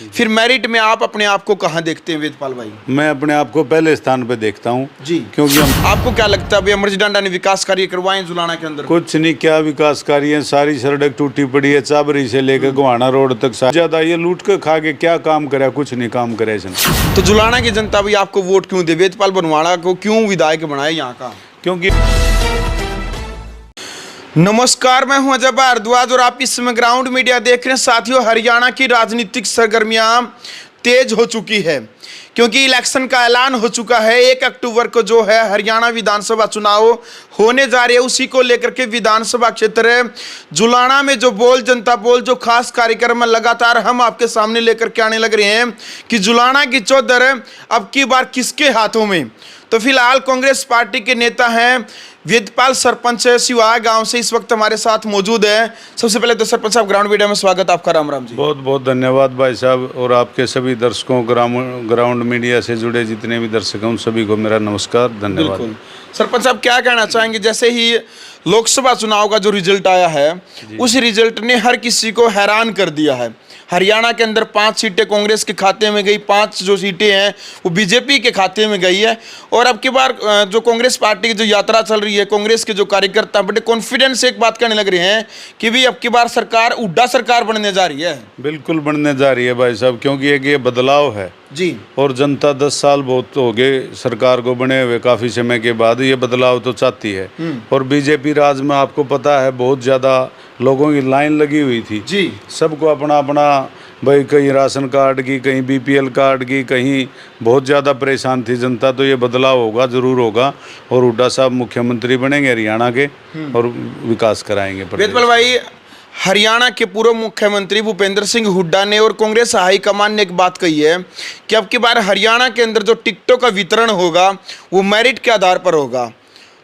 फिर मेरिट में आप अपने आप को कहाँ देखते हैं वेदपाल भाई? मैं अपने आप को पहले स्थान पे देखता हूँ जी, क्योंकि आपको क्या लगता है अभी अमरजीत डांडा ने विकास कार्य करवाए जुलाना के अंदर? कुछ नहीं, क्या विकास कार्य है, सारी सड़क टूटी पड़ी है, चाबरी से लेकर गोहाना रोड तक ज्यादा ये लूट के खा के क्या काम करे, कुछ नहीं काम करे इसने। तो जुलाना की जनता भी आपको वोट क्यों दे? वेदपाल बनवाड़ा को क्यों विधायक बनाए यहाँ का? क्योंकि नमस्कार, मैं हूं अजय भारद्वाज और आप इस समय ग्राउंड मीडिया देख रहे हैं। साथियों, हरियाणा की राजनीतिक सरगर्मियां तेज हो चुकी है क्योंकि इलेक्शन का ऐलान हो चुका है। 1 अक्टूबर को जो है हरियाणा विधानसभा चुनाव होने जा रहे हैं। उसी को लेकर के विधानसभा क्षेत्र जुलाना में जो बोल जनता बोल जो खास कार्यक्रम है लगातार हम आपके सामने लेकर के आने लग रहे हैं कि जुलाना की चौधर अब की बार किसके हाथों में। तो फिलहाल कांग्रेस पार्टी के नेता हैं वेदपाल, सरपंच सिवाय गांव से इस वक्त हमारे साथ मौजूद है। सबसे पहले तो सरपंच साहब ग्राउंड मीडिया में स्वागत आपका। राम राम जी। बहुत बहुत धन्यवाद भाई साहब, और आपके सभी दर्शकों, ग्राउंड मीडिया से जुड़े जितने भी दर्शक हैं उन सभी को मेरा नमस्कार, धन्यवाद। सरपंच साहब क्या कहना चाहेंगे? जैसे ही लोकसभा चुनाव का जो रिजल्ट आया है उस रिजल्ट ने हर किसी को हैरान कर दिया है। हरियाणा के अंदर 5 सीटें कांग्रेस के खाते में गई, 5 जो सीटें हैं वो बीजेपी के खाते में गई है। और अब की बार जो कांग्रेस पार्टी की जो यात्रा चल रही है, कांग्रेस के जो कार्यकर्ता बड़े कॉन्फिडेंस से एक बात कहने लग रहे हैं कि भी अब की बार सरकार हुड्डा सरकार बनने जा रही है। बिल्कुल बनने जा रही है भाई साहब, क्योंकि एक ये बदलाव है जी, और जनता 10 साल बहुत हो गए सरकार को बने हुए, काफी समय के बाद ये बदलाव तो चाहती है। और बीजेपी राज में आपको पता है बहुत ज्यादा लोगों की लाइन लगी हुई थी जी, सबको अपना अपना, भाई कहीं राशन कार्ड की, कहीं बीपीएल कार्ड की, कहीं बहुत ज़्यादा परेशान थी जनता। तो ये बदलाव होगा, ज़रूर होगा, और हुड्डा साहब मुख्यमंत्री बनेंगे हरियाणा के और विकास कराएंगे। वेदपाल भाई, हरियाणा के पूर्व मुख्यमंत्री भूपेंद्र सिंह हुड्डा ने और कांग्रेस हाईकमान ने एक बात कही है कि अब की बार हरियाणा के अंदर जो टिकटों का वितरण होगा वो मेरिट के आधार पर होगा।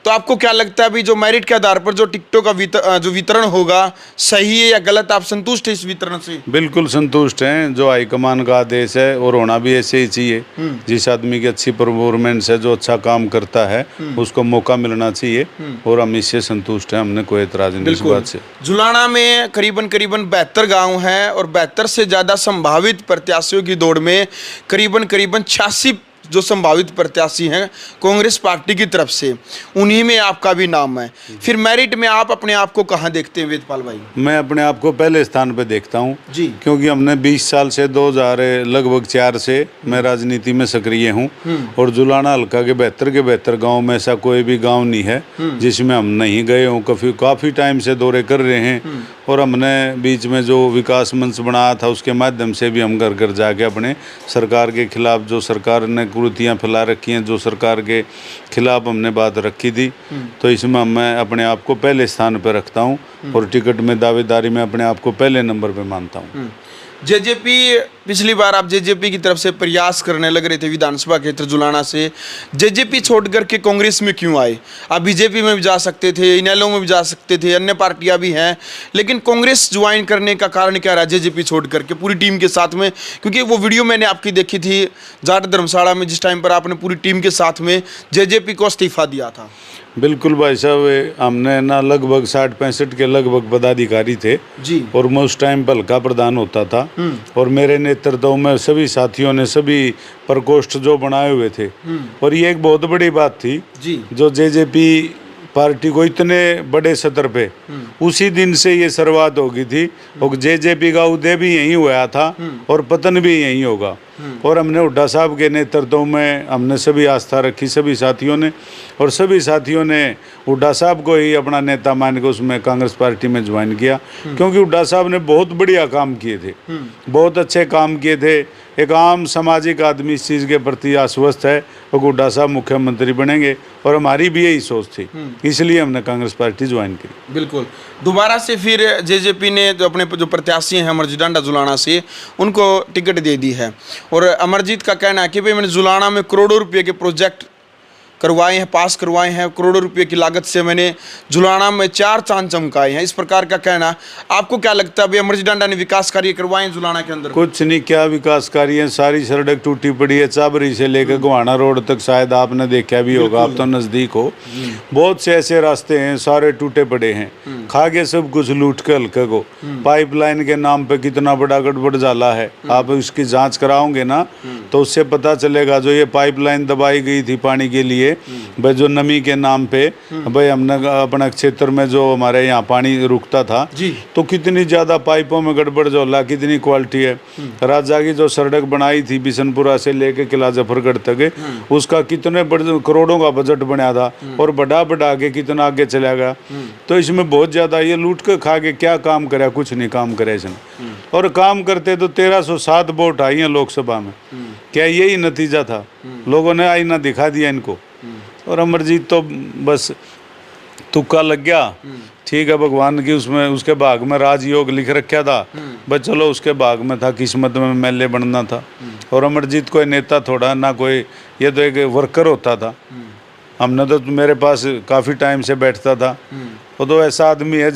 तो आपको क्या लगता है अभी जो मेरिट के आधार पर जो टिकटों का जो वितरण होगा सही है या गलत? आप संतुष्ट हैं इस वितरण से? बिल्कुल संतुष्ट हैं, जो हाईकमान का आदेश है, और होना भी ऐसे ही चाहिए। जिस आदमी की अच्छी परफॉर्मेंस है, जो अच्छा काम करता है, उसको मौका मिलना चाहिए, और हम इससे संतुष्ट हैं, हमने कोई एतराज नहीं इस बात से। जुलाना में करीबन 72 गाँव हैं और 72 से ज़्यादा संभावित प्रत्याशियों की दौड़ में करीबन 86 जो संभावित प्रत्याशी हैं कांग्रेस पार्टी की तरफ से, उन्हीं में आपका भी नाम है। फिर मेरिट में आप अपने आप को कहाँ देखते हैं वेदपाल भाई? मैं अपने आप को पहले स्थान पे देखता हूँ जी, क्योंकि हमने 20 साल से 2004 से मैं राजनीति में सक्रिय हूँ, और जुलाना हल्का के 72 गांव में ऐसा कोई भी गांव नहीं है जिसमें हम नहीं गए हों। काफ़ी टाइम से दौरे कर रहे हैं, और हमने बीच में जो विकास मंच बनाया था उसके माध्यम से भी हम घर घर जाके अपने सरकार के खिलाफ, जो सरकार ने कुरीतियाँ फैला रखी हैं, जो सरकार के खिलाफ हमने बात रखी थी, तो इसमें मैं अपने आप को पहले स्थान पर रखता हूं, और टिकट में दावेदारी में अपने आप को पहले नंबर पे मानता हूं। जेजेपी, पिछली बार आप जेजेपी की तरफ से प्रयास करने लग रहे थे विधानसभा क्षेत्र जुलाना से, जेजेपी छोड़ करके कांग्रेस में क्यों आए? आप बीजेपी में भी जा सकते थे, इनेलो में भी जा सकते थे, अन्य पार्टियां भी हैं, लेकिन कांग्रेस ज्वाइन करने का कारण क्या रहा जेजेपी छोड़ करके पूरी टीम के साथ में? क्योंकि वो वीडियो मैंने आपकी देखी थी जाट धर्मशाला में, जिस टाइम पर आपने पूरी टीम के साथ में जेजेपी को इस्तीफा दिया था। बिल्कुल भाई साहब, हमने ना लगभग 60-65 के लगभग पदाधिकारी थे जी, और मैं उस टाइम पर हल्का प्रधान होता था, और मेरे नेतृत्व में सभी साथियों ने सभी प्रकोष्ठ जो बनाए हुए थे, और ये एक बहुत बड़ी बात थी जी, जो जेजेपी पार्टी को इतने बड़े सतर पे उसी दिन से ये शुरुआत हो गई थी, और जेजेपी का उदय भी यहीं हुआ था और पतन भी यहीं होगा। और हमने हुड्डा साहब के नेतृत्व में हमने सभी आस्था रखी, सभी साथियों ने, और सभी साथियों ने हुड्डा साहब को ही अपना नेता मान के उसमें कांग्रेस पार्टी में ज्वाइन किया, क्योंकि हुड्डा साहब ने बहुत बढ़िया काम किए थे, बहुत अच्छे काम किए थे। एक आम सामाजिक आदमी इस चीज़ के प्रति आश्वस्त है और हुड्डा साहब मुख्यमंत्री बनेंगे, और हमारी भी यही सोच थी, इसलिए हमने कांग्रेस पार्टी ज्वाइन की। बिल्कुल। दोबारा से फिर जेजेपी ने जो अपने जो प्रत्याशी हैं अमरजीत डांडा जुलाना से, उनको टिकट दे दी है, और अमरजीत का कहना है कि भाई मैंने जुलाना में करोड़ों रुपये के प्रोजेक्ट करवाए हैं, पास करवाए हैं। करोड़ों रुपए की लागत से मैंने जुलाना में 4 चांद चमकाए हैं, इस प्रकार का कहना। आपको क्या लगता है भाई अमरजीत डांडा ने विकास कार्य करवाए हैं जुलाना के अंदर? कुछ नहीं, क्या विकास कार्य है, सारी सड़क टूटी पड़ी है, चाबरी से लेकर गोहाना रोड तक, शायद आपने देखा भी होगा, आप तो नजदीक हो। बहुत से ऐसे रास्ते हैं सारे टूटे पड़े हैं, खा गए सब कुछ लूट के हल्के को। पाइपलाइन के नाम पे कितना बड़ा गड़बड़ जाला है, आप इसकी जांच कराओगे ना तो उससे पता चलेगा। जो ये पाइपलाइन दबाई गई थी पानी के लिए, भाई जो नमी के नाम पे, भाई हमने अपने क्षेत्र में जो हमारे यहाँ पानी रुकता था तो कितनी ज्यादा पाइपों में गड़बड़ जोला, कितनी क्वालिटी है। राजा की जो सड़क बनाई थी बिशनपुरा से लेके किला जफरगढ़ तक, उसका कितने करोड़ों का बजट बना था और बढ़ा बढ़ा के कितना आगे चला गया। तो इसमें बहुत ज्यादा ये लूट के खा के क्या काम करे, कुछ नहीं काम करे इसने। और काम करते तो 1307 वोट आई हैं लोकसभा में, क्या यही नतीजा था? लोगों ने आईना दिखा दिया इनको। और अमरजीत तो बस तुक्का लग गया, ठीक है, भगवान की उसमें उसके भाग में राजयोग लिख रखा था, बस चलो उसके भाग में था, किस्मत में एमएलए बनना था। और अमरजीत कोई नेता थोड़ा ना, कोई ये तो एक वर्कर होता था। हमने तो मेरे पास काफ़ी टाइम से बैठता था। वो तो ऐसा आदमी है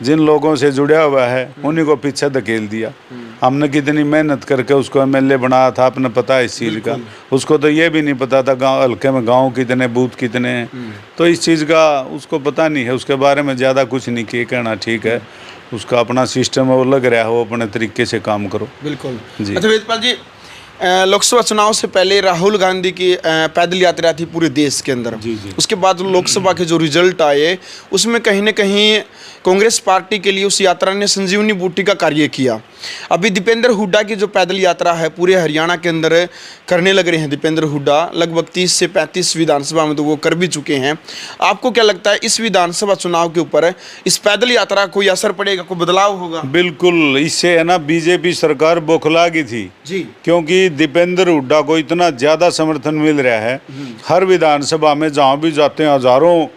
जिन लोगों से जुड़ा हुआ है उन्हीं को पीछे धकेल दिया। हमने कितनी मेहनत करके उसको एमएलए बनाया था, आपने पता है इस चीज़ का। उसको तो ये भी नहीं पता था गांव हल्के में गांव कितने बूथ कितने हैं, तो इस चीज़ का उसको पता नहीं है। उसके बारे में ज़्यादा कुछ नहीं किए कहना ठीक है, उसका अपना सिस्टम है, वो लग रहा है, वो अपने तरीके से काम करो। बिल्कुल जी। अच्छा वेदपाल जी, लोकसभा चुनाव से पहले राहुल गांधी की पैदल यात्रा थी पूरे देश के अंदर। उसके बाद लोकसभा के जो रिजल्ट आए उसमें कहीं ना कहीं कांग्रेस पार्टी के लिए उस यात्रा ने संजीवनी बूटी का कार्य किया। अभी दीपेंद्र हुड्डा की जो पैदल यात्रा है पूरे हरियाणा के अंदर करने लग रहे हैं दीपेंद्र हुड्डा, लगभग 30 से 35 विधानसभा में तो वो कर भी चुके हैं। आपको क्या लगता है इस विधानसभा चुनाव के ऊपर इस पैदल यात्रा कोई असर पड़ेगा, कोई बदलाव होगा? बिल्कुल, इससे है ना बीजेपी सरकार बौखला गई थी जी, क्योंकि दीपेंद्र हुड्डा को इतना ज्यादा समर्थन मिल रहा है। हर विधानसभा में जहाँ भी जाते हैं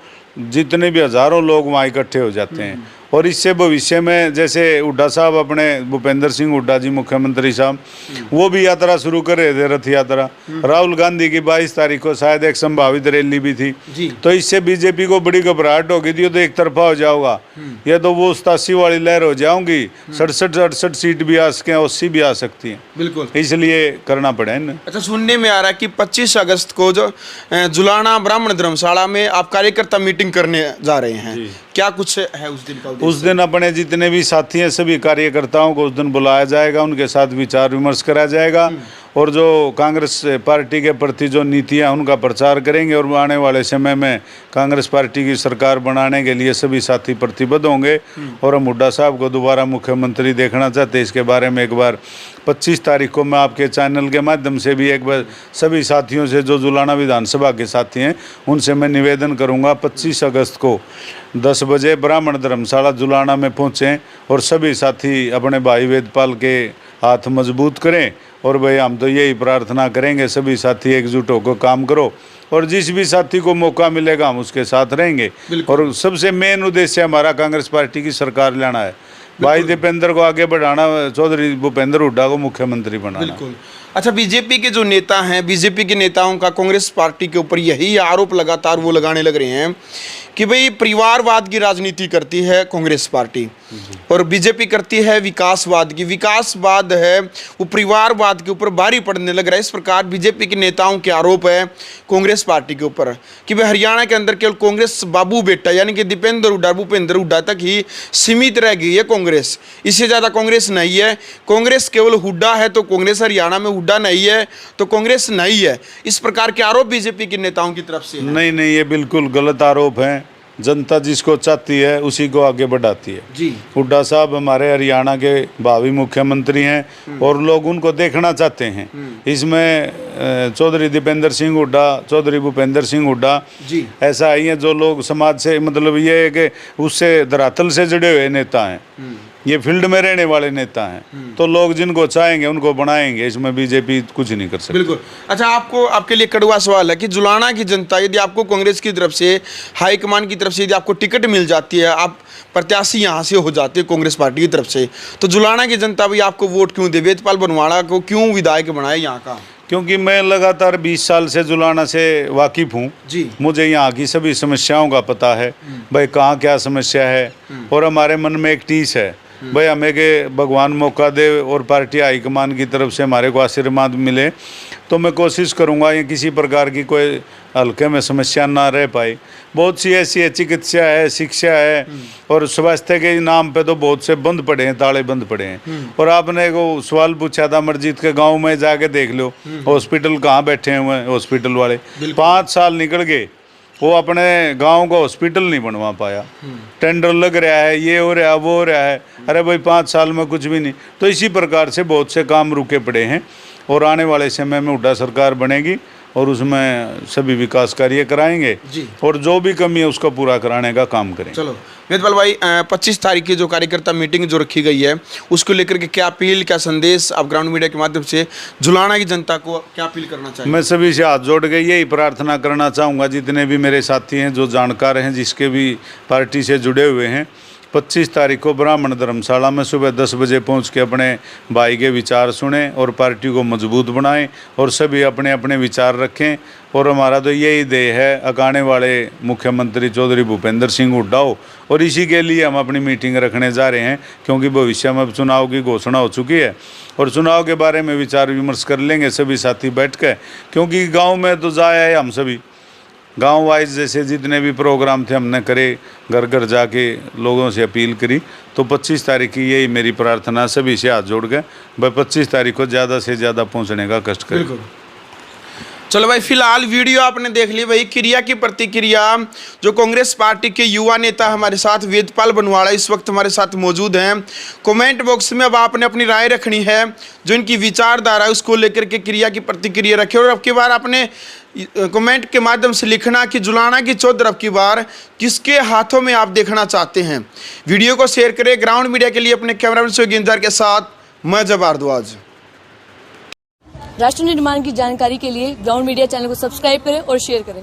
जितने भी हजारों लोग वहाँ इकट्ठे हो जाते हैं। और इससे भविष्य में जैसे हुड्डा साहब अपने भूपेंद्र सिंह हुड्डा जी मुख्यमंत्री साहब वो भी यात्रा शुरू कर रहे थे, रथ यात्रा। राहुल गांधी की 22 तारीख को शायद एक संभावित रैली भी थी। तो इससे बीजेपी को बड़ी घबराहट होगी थी, तो एक तरफा हो जाओगा, ये तो वो 87 वाली लहर हो जाऊंगी, 67-68 सीट भी आ सके, 80 भी आ सकती है। बिल्कुल, इसलिए करना पड़ा इन्हें। अच्छा, सुनने में आ रहा है कि 25 अगस्त को जो जुलाना ब्राह्मण धर्मशाला में आप कार्यकर्ता मीटिंग करने जा रहे हैं, क्या कुछ है उस दिन का उद्देश्य? उस दिन अपने जितने भी साथी हैं सभी कार्यकर्ताओं को उस दिन बुलाया जाएगा, उनके साथ विचार विमर्श करा जाएगा और जो कांग्रेस पार्टी के प्रति जो नीतियां उनका प्रचार करेंगे। और आने वाले समय में कांग्रेस पार्टी की सरकार बनाने के लिए सभी साथी प्रतिबद्ध होंगे। और हम हुड्डा साहब को दोबारा मुख्यमंत्री देखना चाहते हैं। इसके बारे में एक बार 25 तारीख को मैं आपके चैनल के माध्यम से भी एक बार सभी साथियों से जो जुलाना विधानसभा के साथी हैं उनसे मैं निवेदन करूंगा 25 अगस्त को 10 बजे ब्राह्मण धर्मशाला जुलाना में पहुँचें और सभी साथी अपने भाई वेदपाल के हाथ मजबूत करें। और भाई हम तो यही प्रार्थना करेंगे सभी साथी एकजुट होकर काम करो और जिस भी साथी को मौका मिलेगा हम उसके साथ रहेंगे। और सबसे मेन उद्देश्य हमारा कांग्रेस पार्टी की सरकार लाना है, भाई दीपेंद्र को आगे बढ़ाना, चौधरी भूपेंद्र हुड्डा को मुख्यमंत्री बनाना। बिल्कुल। अच्छा, बीजेपी के जो नेता हैं, बीजेपी के नेताओं का कांग्रेस पार्टी के ऊपर यही आरोप लगातार वो लगाने लग रहे हैं कि भाई परिवारवाद की राजनीति करती है कांग्रेस पार्टी और बीजेपी करती है विकासवाद की। विकासवाद है वो परिवारवाद के ऊपर भारी पड़ने लग रहा है। इस प्रकार बीजेपी के नेताओं के आरोप है कांग्रेस पार्टी के ऊपर कि भाई हरियाणा के अंदर केवल कांग्रेस बाबू बेटा यानी कि दीपेंद्र हुड्डा भूपेंद्र हुड्डा तक ही सीमित रह गई है कांग्रेस, इससे ज़्यादा कांग्रेस नहीं है। कांग्रेस केवल हुड्डा है तो कांग्रेस, हरियाणा में हुड्डा नहीं है तो कांग्रेस नहीं है। इस प्रकार के आरोप बीजेपी के नेताओं की तरफ से नहीं, ये बिल्कुल गलत आरोप है। जनता जिसको चाहती है उसी को आगे बढ़ाती है जी। हुड्डा साहब हमारे हरियाणा के भावी मुख्यमंत्री हैं और लोग उनको देखना चाहते हैं। इसमें चौधरी दीपेंद्र सिंह हुड्डा, चौधरी भूपेंद्र सिंह हुड्डा जी ऐसा ही है जो लोग समाज से, मतलब ये है कि उससे धरातल से जुड़े हुए नेता हैं, ये फील्ड में रहने वाले नेता हैं। तो लोग जिनको चाहेंगे उनको बनाएंगे, इसमें बीजेपी कुछ नहीं कर सकती। बिल्कुल। अच्छा, आपके लिए कड़वा सवाल है कि जुलाना की जनता यदि आपको कांग्रेस की तरफ से, हाईकमान की तरफ से यदि आपको टिकट मिल जाती है, आप प्रत्याशी यहाँ से हो जाते हैं कांग्रेस पार्टी की तरफ से, तो जुलाना की जनता भी आपको वोट क्यों दे? वेदपाल बनवाड़ा को क्यों विधायक बनाए यहाँ का? क्योंकि मैं लगातार 20 साल से जुलाना से वाकिफ हूँ जी। मुझे यहाँ की सभी समस्याओं का पता है भाई कहाँ क्या समस्या है। और हमारे मन में एक टीस है भाई हमें के भगवान मौका दे और पार्टी हाईकमान की तरफ से हमारे को आशीर्वाद मिले तो मैं कोशिश करूँगा ये किसी प्रकार की कोई हल्के में समस्या ना रह पाए। बहुत सी ऐसी है, चिकित्सा है, शिक्षा है और स्वास्थ्य के नाम पे तो बहुत से बंद पड़े हैं, ताले बंद पड़े हैं। और आपने को सवाल पूछा था मस्जिद के गांव में जाके देख लो हॉस्पिटल कहाँ बैठे हुए हैं हॉस्पिटल वाले। 5 साल निकल गए वो अपने गांव का हॉस्पिटल नहीं बनवा पाया। टेंडर लग रहा है, ये हो रहा है, वो हो रहा है, अरे भाई 5 साल में कुछ भी नहीं। तो इसी प्रकार से बहुत से काम रुके पड़े हैं और आने वाले समय में हुड्डा सरकार बनेगी और उसमें सभी विकास कार्य कराएंगे जी। और जो भी कमी है उसको पूरा कराने का काम करेंगे। चलो वेदपाल भाई, 25 तारीख की जो कार्यकर्ता मीटिंग जो रखी गई है उसको लेकर के क्या अपील, क्या संदेश आप ग्राउंड मीडिया के माध्यम से जुलाना की जनता को क्या अपील करना चाहिए? मैं सभी से हाथ जोड़ के यही प्रार्थना करना चाहूँगा, जितने भी मेरे साथी हैं जो जानकार हैं जिसके भी पार्टी से जुड़े हुए हैं, 25 तारीख को ब्राह्मण धर्मशाला में सुबह 10 बजे पहुंच के अपने भाई के विचार सुने और पार्टी को मजबूत बनाएं और सभी अपने अपने विचार रखें। और हमारा तो यही ध्येय है अकाने वाले मुख्यमंत्री चौधरी भूपेंद्र सिंह हुड्डा हो और इसी के लिए हम अपनी मीटिंग रखने जा रहे हैं क्योंकि भविष्य में चुनाव की घोषणा हो चुकी है और चुनाव के बारे में विचार विमर्श कर लेंगे सभी साथी बैठ के। क्योंकि गाँव में तो जाया है हम सभी, गांव वाइज जैसे जितने भी प्रोग्राम थे हमने करे, घर घर जाके लोगों से अपील करी। तो 25 तारीख की यही मेरी प्रार्थना सभी से हाथ जोड़ के भाई 25 तारीख को ज़्यादा से ज़्यादा पहुंचने का कष्ट करें। बिल्कुल। चलो भाई, फिलहाल वीडियो आपने देख ली भाई, क्रिया की प्रतिक्रिया जो कांग्रेस पार्टी के युवा नेता हमारे साथ वेदपाल बनवाड़ा इस वक्त हमारे साथ मौजूद हैं। कमेंट बॉक्स में अब आपने अपनी राय रखनी है, जो इनकी विचारधारा है उसको लेकर के क्रिया की प्रतिक्रिया रखें और अब की बार आपने कमेंट के माध्यम से लिखना कि जुलाना की चौधर अब की बार किसके हाथों में आप देखना चाहते हैं। वीडियो को शेयर करें। ग्राउंड मीडिया के लिए अपने कैमरामैन सुगिंदर के साथ मैं जब भारद्वाज। राष्ट्र निर्माण की जानकारी के लिए ग्राउंड मीडिया चैनल को सब्सक्राइब करें और शेयर करें।